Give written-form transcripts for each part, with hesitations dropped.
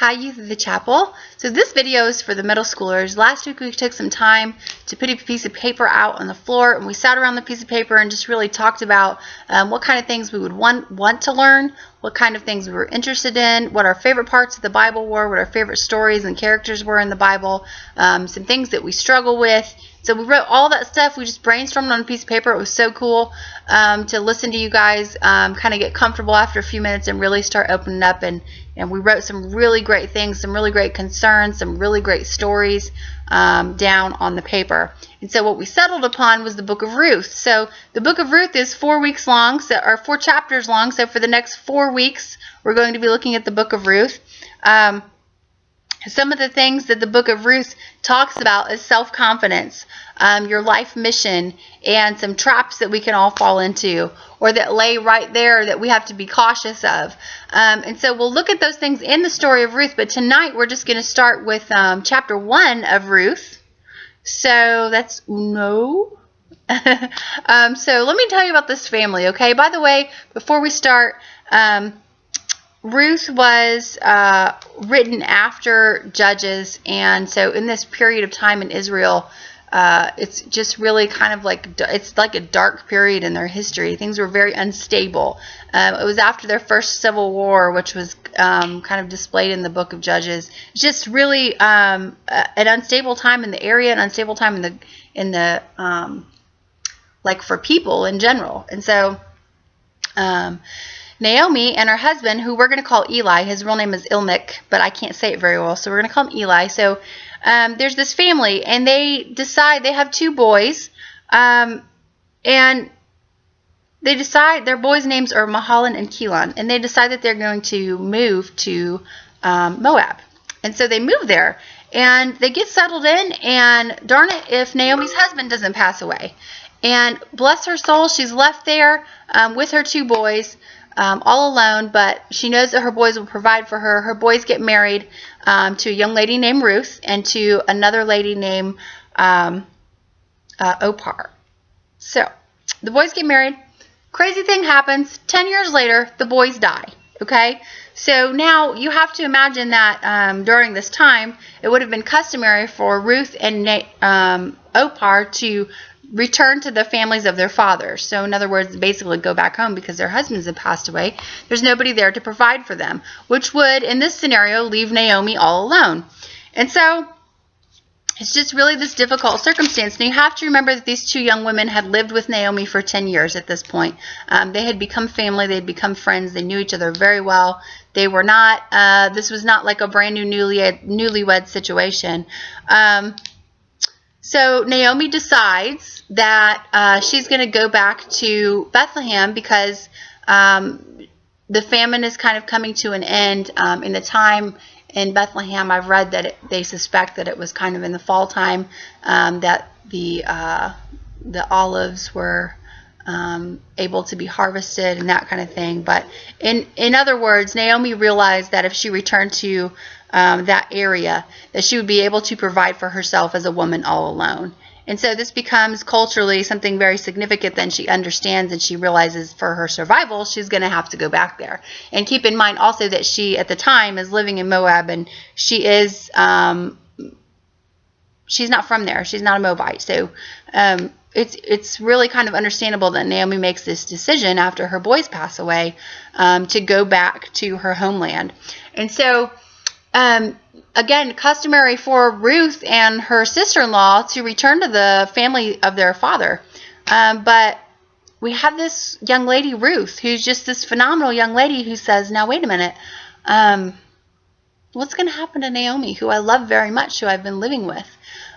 Hi, youth of the chapel. So this video is for the middle schoolers. Last week we took some time to put a piece of paper out on the floor, and we sat around the piece of paper and just really talked about what kind of things we would want to learn, what kind of things we were interested in, what our favorite parts of the Bible were, what our favorite stories and characters were in the Bible, some things that we struggle with. So we wrote all that stuff. We just brainstormed on a piece of paper. It was so cool to listen to you guys kind of get comfortable after a few minutes and really start opening up. And we wrote some really great things, some really great concerns, some really great stories down on the paper. And so what we settled upon was the book of Ruth. So the book of Ruth is 4 weeks long, or 4 chapters long. So for the next 4 weeks, we're going to be looking at the book of Ruth. Some of the things that the book of Ruth talks about is self-confidence, your life mission, and some traps that we can all fall into or that lay right there that we have to be cautious of. And so we'll look at those things in the story of Ruth, but tonight we're just going to start with chapter 1 of Ruth. So that's uno. So let me tell you about this family, okay? By the way, before we start, Ruth was written after Judges, and so in this period of time in Israel, it's just really kind of like, it's like a dark period in their history. Things were very unstable. It was after their first civil war, which was kind of displayed in the book of Judges. Just really an unstable time in the area, an unstable time in the like for people in general. And so Naomi and her husband, who we're going to call Eli, his real name is Ilmik, but I can't say it very well, so we're going to call him Eli. So there's this family, and they decide they have 2 boys, and they decide their boys' names are Mahalan and Kilon, and they decide that they're going to move to Moab. And so they move there, and they get settled in, and darn it if Naomi's husband doesn't pass away. And bless her soul, she's left there with her 2 boys, all alone, but she knows that her boys will provide for her. Her boys get married to a young lady named Ruth and to another lady named Opar. So the boys get married. Crazy thing happens. 10 years later, the boys die. Okay? So now you have to imagine that during this time, it would have been customary for Ruth and Opar to return to the families of their fathers. So in other words, basically go back home because their husbands have passed away. There's nobody there to provide for them, which would, in this scenario, leave Naomi all alone. And so it's just really this difficult circumstance. Now you have to remember that these 2 young women had lived with Naomi for 10 years at this point. They had become family. They had become friends. They knew each other very well. They were not, this was not like a brand new newlywed situation. So Naomi decides that she's going to go back to Bethlehem because the famine is kind of coming to an end. In the time in Bethlehem, I've read that they suspect that it was kind of in the fall time that the olives were able to be harvested and that kind of thing. But in other words, Naomi realized that if she returned to that area, that she would be able to provide for herself as a woman all alone. And so this becomes culturally something very significant that she understands, and she realizes for her survival, she's going to have to go back there. And keep in mind also that she, at the time, is living in Moab, and she is, she's not from there. She's not a Moabite. So it's really kind of understandable that Naomi makes this decision after her boys pass away to go back to her homeland. And so again, customary for Ruth and her sister-in-law to return to the family of their father. But we have this young lady, Ruth, who's just this phenomenal young lady who says, now wait a minute, what's going to happen to Naomi, who I love very much, who I've been living with?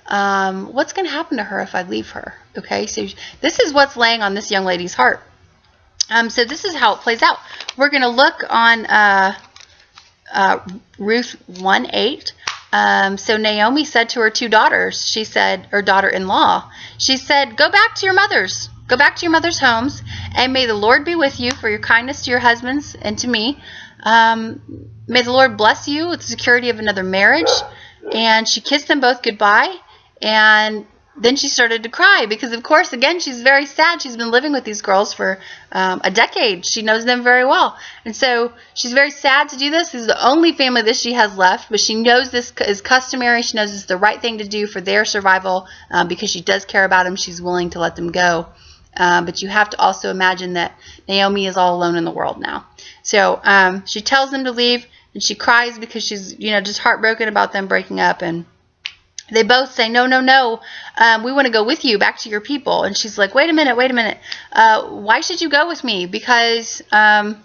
What's going to happen to her if I leave her? Okay, so this is what's laying on this young lady's heart. So this is how it plays out. We're going to look on Ruth 1:8. So Naomi said to her 2 daughters, she said, her daughter-in-law, she said, go back to your mothers homes, and may the Lord be with you for your kindness to your husbands and to me. May the Lord bless you with the security of another marriage. And she kissed them both goodbye, and then she started to cry because, of course, again, she's very sad. She's been living with these girls for a decade. She knows them very well. And so she's very sad to do this. This is the only family that she has left, but she knows this is customary. She knows it's the right thing to do for their survival because she does care about them. She's willing to let them go. But you have to also imagine that Naomi is all alone in the world now. So she tells them to leave, and she cries because she's, just heartbroken about them breaking up. And they both say, no, no, no, we want to go with you back to your people. And she's like, wait a minute. Why should you go with me? Because can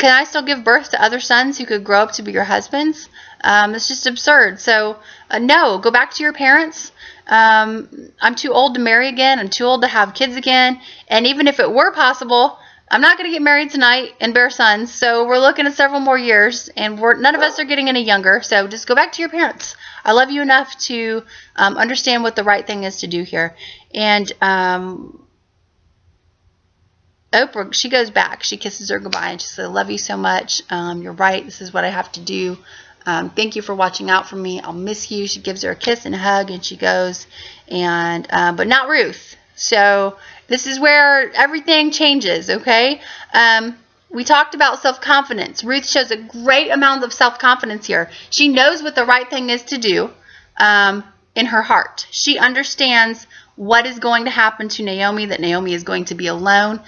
I still give birth to other sons who could grow up to be your husbands? It's just absurd. So no, go back to your parents. I'm too old to marry again. I'm too old to have kids again. And even if it were possible, I'm not going to get married tonight and bear sons. So we're looking at several more years, and none of us are getting any younger. So just go back to your parents. I love you enough to understand what the right thing is to do here. And Oprah, she goes back. She kisses her goodbye, and she says, I love you so much. You're right. This is what I have to do. Thank you for watching out for me. I'll miss you. She gives her a kiss and a hug, and she goes. And but not Ruth. So this is where everything changes, okay? We talked about self-confidence. Ruth shows a great amount of self-confidence here. She knows what the right thing is to do in her heart. She understands what is going to happen to Naomi, that Naomi is going to be alone.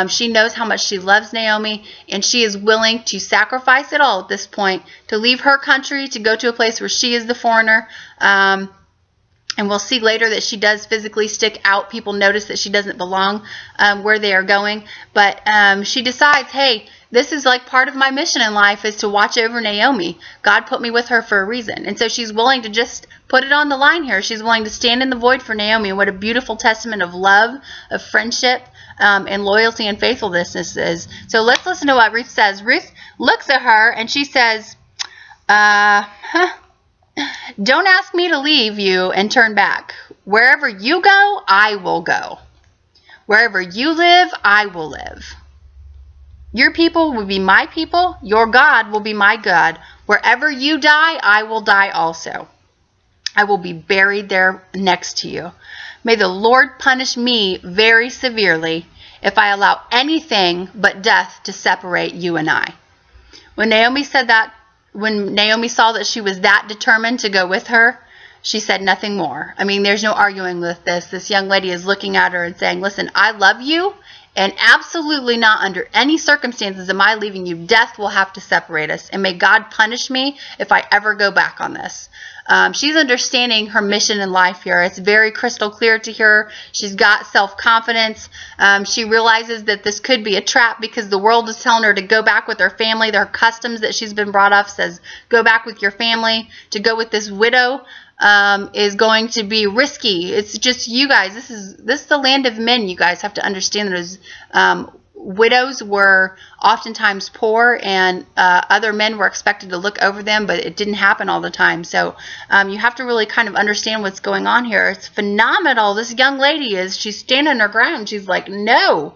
She knows how much she loves Naomi, and she is willing to sacrifice it all at this point to leave her country, to go to a place where she is the foreigner. And we'll see later that she does physically stick out. People notice that she doesn't belong where they are going. But she decides, hey, this is like part of my mission in life is to watch over Naomi. God put me with her for a reason. And so she's willing to just put it on the line here. She's willing to stand in the void for Naomi. And what a beautiful testament of love, of friendship, and loyalty and faithfulness this is. So let's listen to what Ruth says. Ruth looks at her and she says, don't ask me to leave you and turn back. Wherever you go, I will go. Wherever you live, I will live. Your people will be my people. Your God will be my God. Wherever you die, I will die also. I will be buried there next to you. May the Lord punish me very severely if I allow anything but death to separate you and I. When Naomi said that, when Naomi saw that she was that determined to go with her, she said nothing more. I mean, there's no arguing with this. This young lady is looking at her and saying, listen, I love you, and absolutely not under any circumstances am I leaving you. Death will have to separate us, and may God punish me if I ever go back on this. She's understanding her mission in life here. It's very crystal clear to her. She's got self-confidence. She realizes that this could be a trap because the world is telling her to go back with her family. Their customs that she's been brought up says, go back with your family. To go with this widow is going to be risky. It's just, you guys, this is the land of men. You guys have to understand that widows were oftentimes poor, and other men were expected to look over them, but it didn't happen all the time. So you have to really kind of understand what's going on here. It's phenomenal. This young lady she's standing her ground. She's like, no,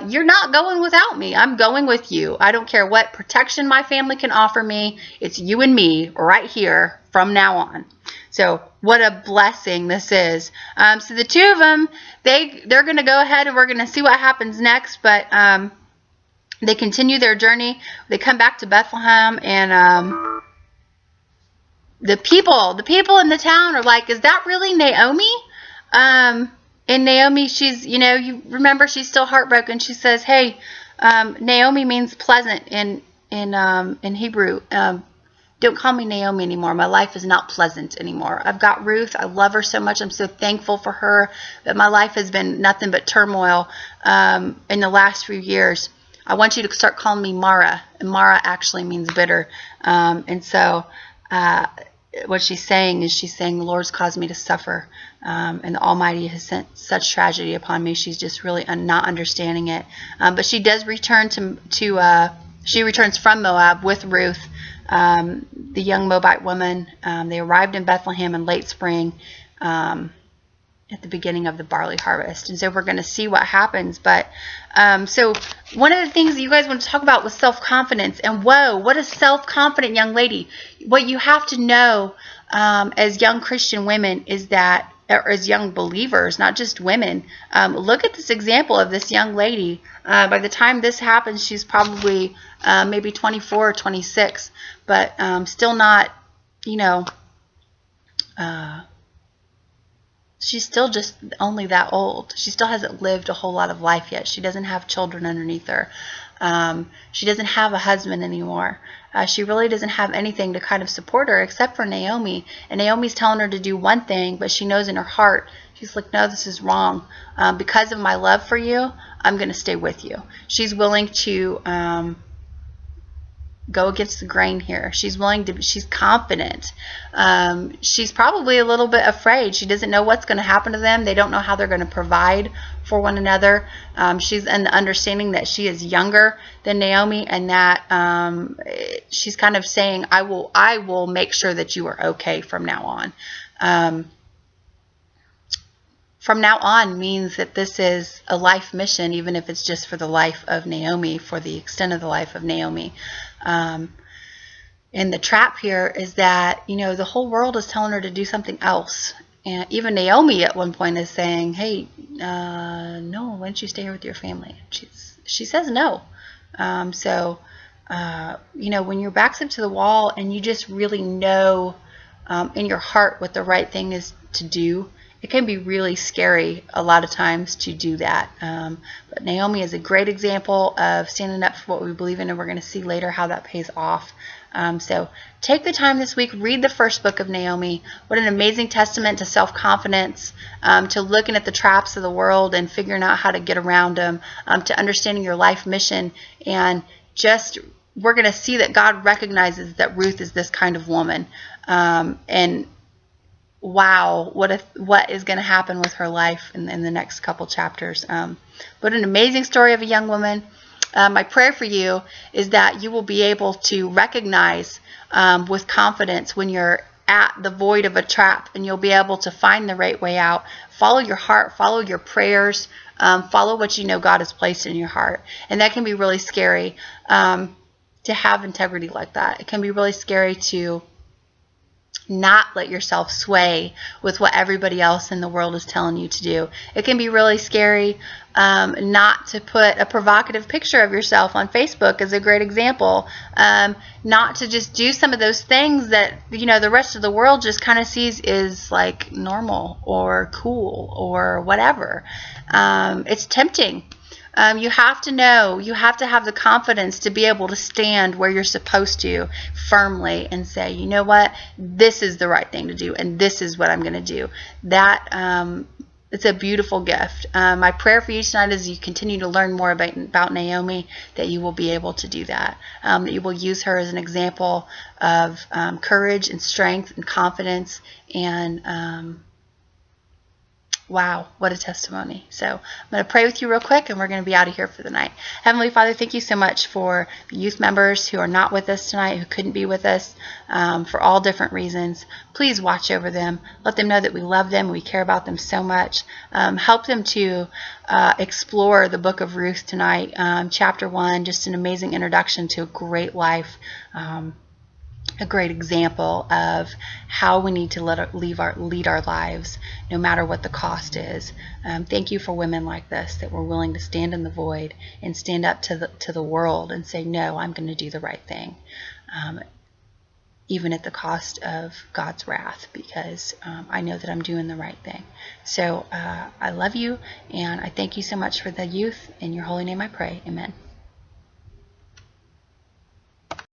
you're not going without me. I'm going with you. I don't care what protection my family can offer me. It's you and me right here from now on. So what a blessing this is. So the two of them, they're going to go ahead and we're going to see what happens next. But they continue their journey. They come back to Bethlehem, and the people in the town are like, is that really Naomi? And Naomi, she's, you remember, she's still heartbroken. She says, hey, Naomi means pleasant in Hebrew. Don't call me Naomi anymore. My life is not pleasant anymore. I've got Ruth. I love her so much. I'm so thankful for her. But my life has been nothing but turmoil in the last few years. I want you to start calling me Mara. And Mara actually means bitter. And so what she's saying is, the Lord's caused me to suffer. And the Almighty has sent such tragedy upon me. She's just really not understanding it. But she does return she returns from Moab with Ruth, the young Moabite woman. They arrived in Bethlehem in late spring at the beginning of the barley harvest. And so we're going to see what happens. But so one of the things that you guys want to talk about was self-confidence. And whoa, what a self-confident young lady. What you have to know as young Christian women is that or as young believers, not just women. Look at this example of this young lady. By the time this happens, she's probably maybe 24 or 26, but still not, you know, she's still just only that old. She still hasn't lived a whole lot of life yet. She doesn't have children underneath her. She doesn't have a husband anymore. She really doesn't have anything to kind of support her except for Naomi. And Naomi's telling her to do one thing, but she knows in her heart, she's like, no, this is wrong. Because of my love for you, I'm going to stay with you. She's willing to go against the grain here. She's willing to, she's confident. She's probably a little bit afraid. She doesn't know what's going to happen to them. They don't know how they're going to provide for one another. She's in the understanding that she is younger than Naomi, and that she's kind of saying, I will make sure that you are okay from now on. From now on means that this is a life mission, even if it's just for the life of Naomi, for the extent of the life of Naomi. And the trap here is that, you know, the whole world is telling her to do something else. And even Naomi at one point is saying, hey, no, why don't you stay here with your family? She says no. You know, when your back's up to the wall and you just really know in your heart what the right thing is to do, it can be really scary a lot of times to do that. But Naomi is a great example of standing up for what we believe in, and we're going to see later how that pays off. So take the time this week, read the first book of Naomi. What an amazing testament to self-confidence, to looking at the traps of the world and figuring out how to get around them, to understanding your life mission. And just, we're going to see that God recognizes that Ruth is this kind of woman. And wow, what is going to happen with her life in the next couple chapters. What an amazing story of a young woman. My prayer for you is that you will be able to recognize with confidence when you're at the void of a trap, and you'll be able to find the right way out. Follow your heart, follow your prayers, follow what you know God has placed in your heart. And that can be really scary to have integrity like that. It can be really scary to not let yourself sway with what everybody else in the world is telling you to do. It can be really scary not to put a provocative picture of yourself on Facebook as a great example. Not to just do some of those things that, you know, the rest of the world just kind of sees is like normal or cool or whatever. It's tempting. You have to know, you have to have the confidence to be able to stand where you're supposed to firmly and say, you know what, this is the right thing to do, and this is what I'm going to do. That it's a beautiful gift. My prayer for you tonight is you continue to learn more about Naomi, that you will be able to do that, that you will use her as an example of courage and strength and confidence, and wow, what a testimony. So I'm going to pray with you real quick, and we're going to be out of here for the night. Heavenly Father, thank you so much for the youth members who are not with us tonight, who couldn't be with us for all different reasons. Please watch over them. Let them know that we love them. We care about them so much. Help them to explore the book of Ruth tonight. Chapter 1, just an amazing introduction to a great life. A great example of how we need to lead our lives, no matter what the cost is. Thank you for women like this, that were willing to stand in the void and stand up to the world and say, no, I'm going to do the right thing, even at the cost of God's wrath, because I know that I'm doing the right thing. So I love you, and I thank you so much for the youth. In your holy name I pray. Amen.